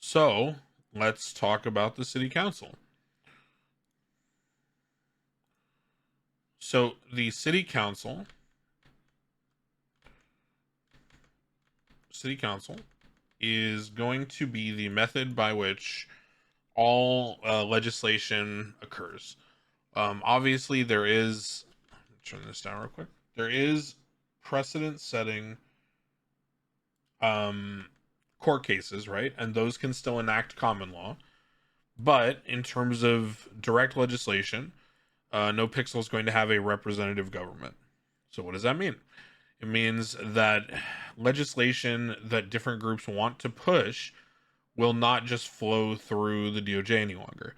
So let's talk about the city council. So the city council is going to be the method by which all legislation occurs. Obviously, there is. Turn this down real quick. There is precedent-setting um, court cases, right? And those can still enact common law. But in terms of direct legislation, Nopixel is going to have a representative government. So what does that mean? It means that legislation that different groups want to push will not just flow through the DOJ any longer.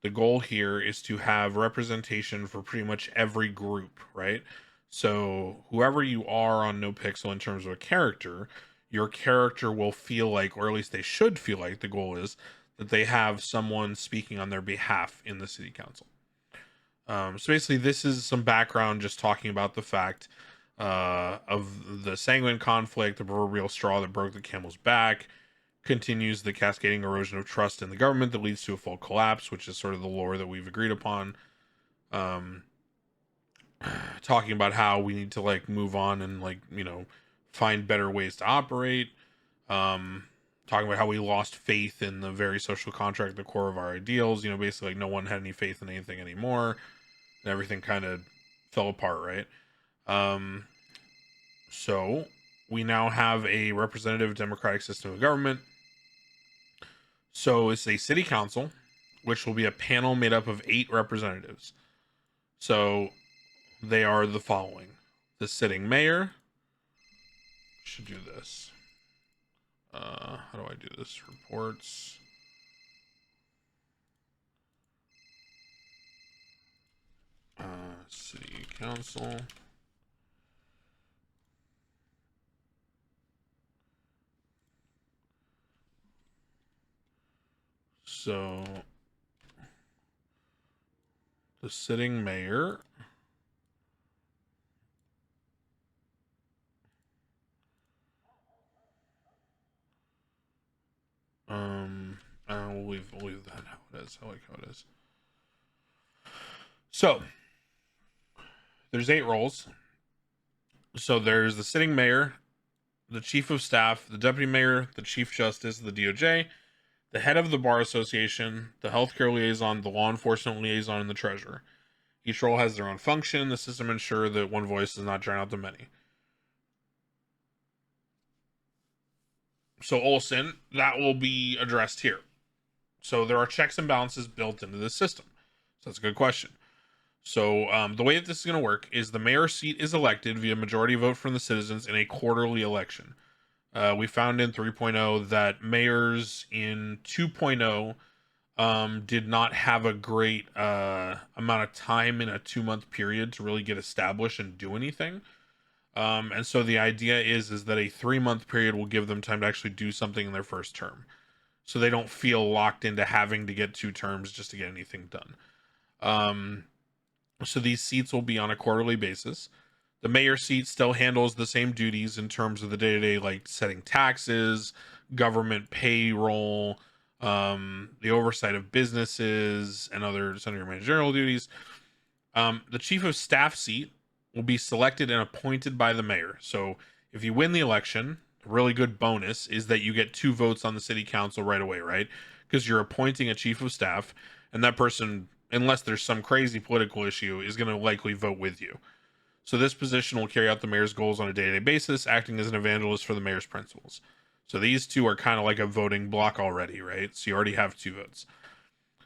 The goal here is to have representation for pretty much every group, right? So whoever you are on NoPixel in terms of a character, your character will feel like, or at least they should feel like, the goal is that they have someone speaking on their behalf in the city council. So basically, this is some background just talking about the fact of the sanguine conflict, the proverbial straw that broke the camel's back, continues the cascading erosion of trust in the government that leads to a full collapse, which is sort of the lore that we've agreed upon. Um, Talking about how we need to like move on and find better ways to operate. Um, Talking about how we lost faith in the very social contract, the core of our ideals. Basically like no one had any faith in anything anymore, and everything kind of fell apart, right? Um, so we now have a representative democratic system of government. So it's a city council, which will be a panel made up of 8 representatives. So they are the following: the sitting mayor. Should do this. How do I do this? Reports. City council. So the sitting mayor we'll leave that how it is. I like how it is. So there's 8 roles. So there's the sitting mayor, the chief of staff, the deputy mayor, the chief justice of the DOJ, the head of the bar association, the healthcare liaison, the law enforcement liaison, and the treasurer. Each role has their own function. The system ensures that one voice does not drown out the many. So Olson, that will be addressed here. So there are checks and balances built into this system. So that's a good question. So the way that this is going to work is the mayor's seat is elected via majority vote from the citizens in a quarterly election. We found in 3.0 that mayors in 2.0 did not have a great amount of time in a 2-month period to really get established and do anything. And so the idea is that a 3-month period will give them time to actually do something in their first term, so they don't feel locked into having to get 2 terms just to get anything done. So these seats will be on a quarterly basis. The mayor seat still handles the same duties in terms of the day-to-day, like setting taxes, government payroll, the oversight of businesses, and other sundry managerial duties. The chief of staff seat will be selected and appointed by the mayor. So if you win the election, a really good bonus is that you get 2 votes on the city council right away, right? Because you're appointing a chief of staff, and that person, unless there's some crazy political issue, is going to likely vote with you. So this position will carry out the mayor's goals on a day-to-day basis, acting as an evangelist for the mayor's principles. So these 2 are kind of like a voting block already, right? So you already have 2 votes.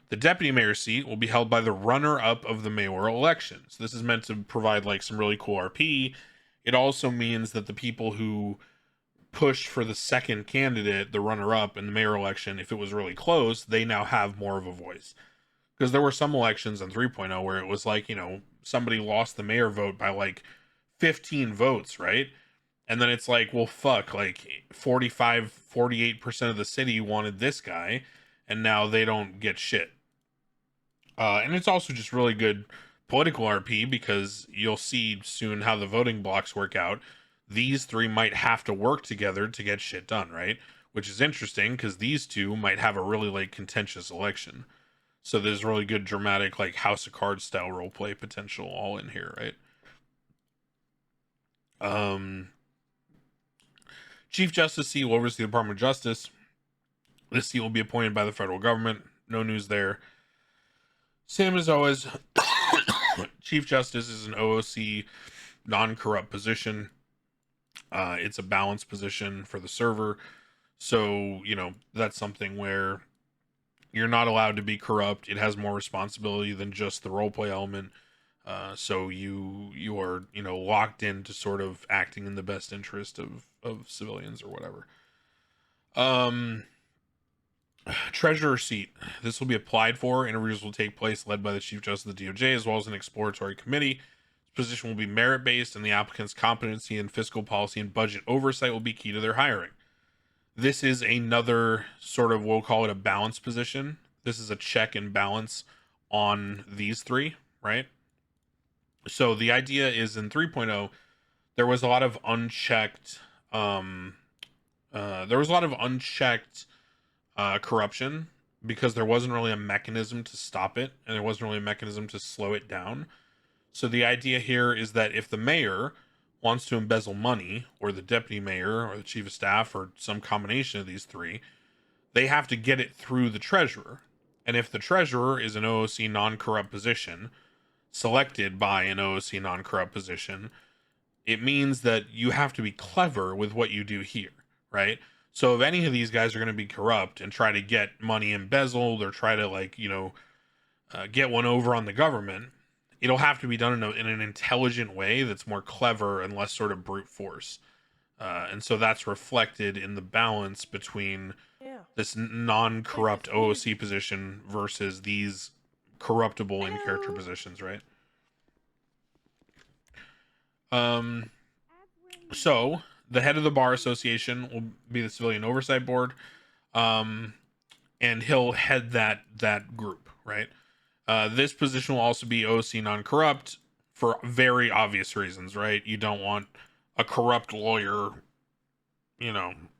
The deputy mayor seat will be held by the runner-up of the mayoral election. So this is meant to provide like some really cool RP. It also means that the people who pushed for the second candidate, the runner-up in the mayor election, if it was really close, they now have more of a voice. Because there were some elections in 3.0 where it was like, somebody lost the mayor vote by like 15 votes, right? And then it's like, well, fuck, like 48% of the city wanted this guy, and now they don't get shit. And it's also just really good political RP because you'll see soon how the voting blocks work out. These 3 might have to work together to get shit done, right? which is interesting because these two might have a really like contentious election. So there's really good dramatic like House of Cards style role play potential all in here, right? Chief Justice seat will oversee the Department of Justice. This seat will be appointed by the federal government. No news there. Same as always. Chief Justice is an OOC non-corrupt position. It's a balanced position for the server. So, that's something where you're not allowed to be corrupt. It has more responsibility than just the roleplay element. So you are locked into sort of acting in the best interest of civilians or whatever. Treasurer seat. This will be applied for. Interviews will take place led by the Chief Justice of the DOJ as well as an exploratory committee. This position will be merit based, and the applicant's competency in fiscal policy and budget oversight will be key to their hiring. This is another sort of, we'll call it a balance position. This is a check and balance on these three, right? So the idea is in 3.0, there was a lot of unchecked corruption because there wasn't really a mechanism to stop it, and there wasn't really a mechanism to slow it down. So the idea here is that if the mayor wants to embezzle money, or the deputy mayor, or the chief of staff, or some combination of these three, they have to get it through the treasurer. And if the treasurer is an OOC non-corrupt position, selected by an OOC non-corrupt position, it means that you have to be clever with what you do here, right? So if any of these guys are going to be corrupt and try to get money embezzled or try to get one over on the government, it'll have to be done in an intelligent way that's more clever and less sort of brute force. And so that's reflected in the balance between this non-corrupt OOC position versus these corruptible in-character positions, right? So the head of the Bar Association will be the Civilian Oversight Board, and he'll head that group, right? This position will also be OC non-corrupt for very obvious reasons, right? You don't want a corrupt lawyer,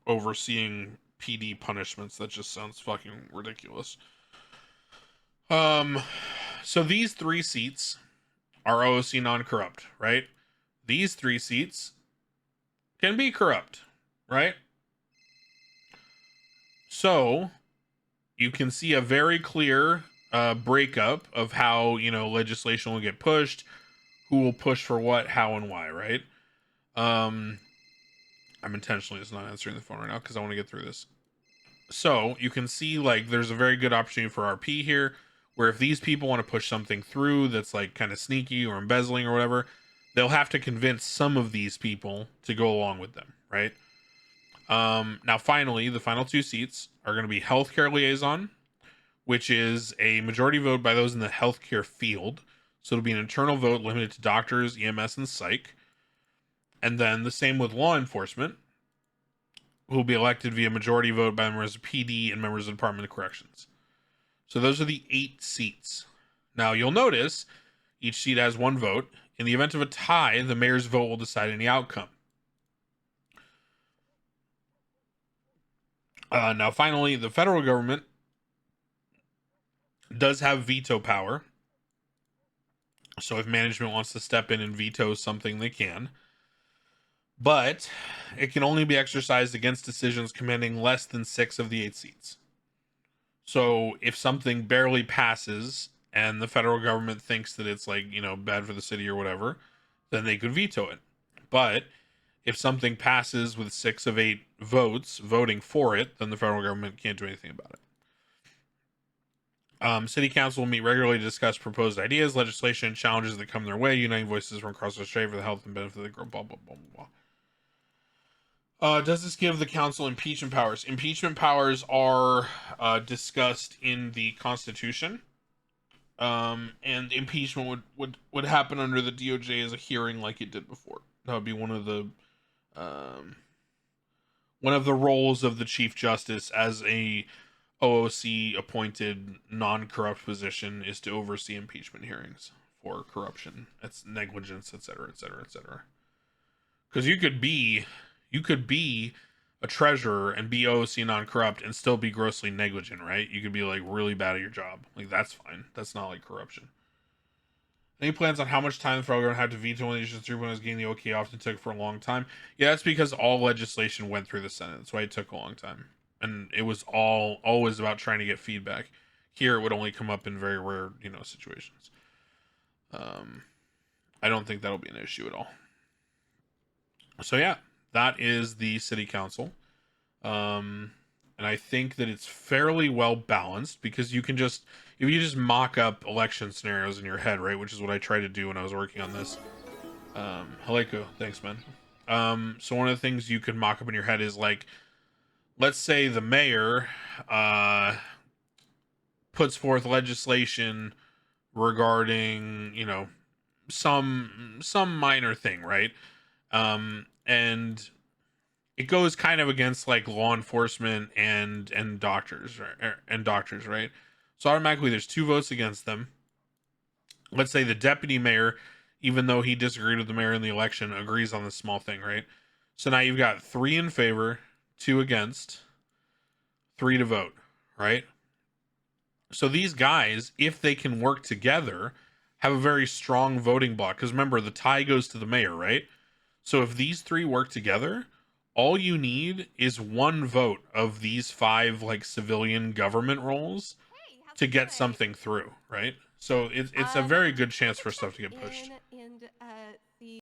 overseeing PD punishments. That just sounds fucking ridiculous. So these three seats are OOC non-corrupt, right? These three seats can be corrupt, right? So you can see a very clear breakup of how legislation will get pushed, who will push for what, how, and why, right? I'm intentionally just not answering the phone right now because I want to get through this. So you can see there's a very good opportunity for RP here, where if these people want to push something through that's kind of sneaky or embezzling or whatever, they'll have to convince some of these people to go along with them, right? Now finally, the final two seats are going to be healthcare liaison, which is a majority vote by those in the healthcare field. So it'll be an internal vote limited to doctors, EMS, and psych. And then the same with law enforcement, who will be elected via majority vote by members of PD and members of the Department of Corrections. So those are the 8 seats. Now you'll notice each seat has one vote. In the event of a tie, the mayor's vote will decide any outcome. Now finally, the federal government does have veto power. So if management wants to step in and veto something, they can. But it can only be exercised against decisions commanding less than 6 of the 8 seats. So if something barely passes and the federal government thinks that it's bad for the city or whatever, then they could veto it. But if something passes with 6 of 8 votes voting for it, then the federal government can't do anything about it. City council will meet regularly to discuss proposed ideas, legislation, and challenges that come their way, uniting voices from across the state for the health and benefit of the group, blah, blah, blah, blah, blah. Does this give the council impeachment powers? Impeachment powers are discussed in the Constitution, and impeachment would happen under the DOJ as a hearing like it did before. That would be one of the roles of the Chief Justice as a OOC appointed non-corrupt position is to oversee impeachment hearings for corruption, that's negligence, etc., etc., etc. Because you could be a treasurer and be OOC non-corrupt and still be grossly negligent, right? You could be like really bad at your job. Like that's fine. That's not like corruption. Any plans on how much time the federal government had to veto one of these 3.0's getting the OK often took for a long time? Yeah, that's because all legislation went through the Senate. That's why it took a long time. And it was all always about trying to get feedback. Here it would only come up in very rare, situations. I don't think that'll be an issue at all. So yeah, that is the city council. And I think that it's fairly well balanced because you can just, if you just mock up election scenarios in your head, right, which is what I tried to do when I was working on this. Haleko, thanks, man. So one of the things you can mock up in your head is like, let's say the mayor puts forth legislation regarding, some minor thing, right? And it goes kind of against like law enforcement and doctors, right? So automatically there's 2 votes against them. Let's say the deputy mayor, even though he disagreed with the mayor in the election, agrees on this small thing, right? So now you've got 3 in favor, 2 against, 3 to vote, right? So these guys, if they can work together, have a very strong voting block. Because remember, the tie goes to the mayor, right? So if these 3 work together, all you need is 1 vote of these 5 like civilian government roles to get going? something through, right? So it's a very good chance for stuff to get pushed. And